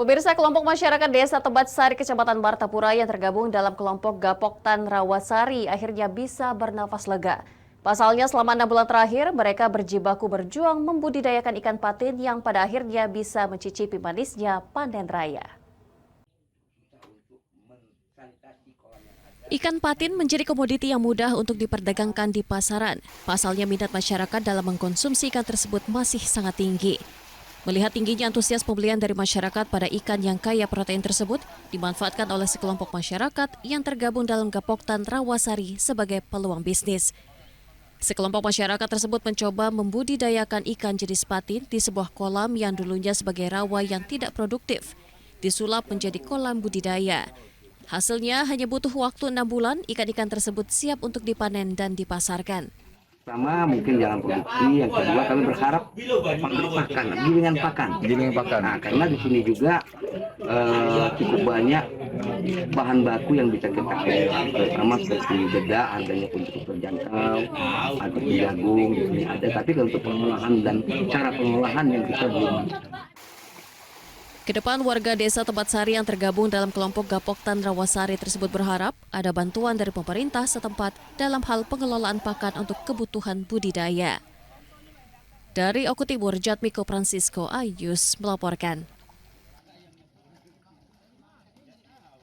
Pemirsa, kelompok masyarakat Desa Tebat Sari, Kecamatan Martapura yang tergabung dalam kelompok Gapoktan Rawasari akhirnya bisa bernafas lega. Pasalnya selama 6 bulan terakhir mereka berjibaku berjuang membudidayakan ikan patin yang pada akhirnya bisa mencicipi manisnya panen raya. Ikan patin menjadi komoditi yang mudah untuk diperdagangkan di pasaran. Pasalnya minat masyarakat dalam mengkonsumsi ikan tersebut masih sangat tinggi. Melihat tingginya antusias pembelian dari masyarakat pada ikan yang kaya protein tersebut, dimanfaatkan oleh sekelompok masyarakat yang tergabung dalam Gapoktan Rawasari sebagai peluang bisnis. Sekelompok masyarakat tersebut mencoba membudidayakan ikan jenis patin di sebuah kolam yang dulunya sebagai rawa yang tidak produktif, disulap menjadi kolam budidaya. Hasilnya hanya butuh waktu 6 bulan, ikan-ikan tersebut siap untuk dipanen dan dipasarkan. Pertama mungkin jangan produksi, yang kedua kami berharap pakan, gilingan pakan. Nah, karena di sini juga cukup banyak bahan baku yang bisa kita pakai, terutama seperti beda harganya pun cukup terjangkau, ataupun jagung di sini ada, tapi untuk pengolahan dan cara pengolahan yang kita belum. Kedepan warga Desa Tebat Sari yang tergabung dalam kelompok Gapoktan Rawasari tersebut berharap ada bantuan dari pemerintah setempat dalam hal pengelolaan pakan untuk kebutuhan budidaya. Dari Oku Timur, Jatmiko Francisco Ayus melaporkan.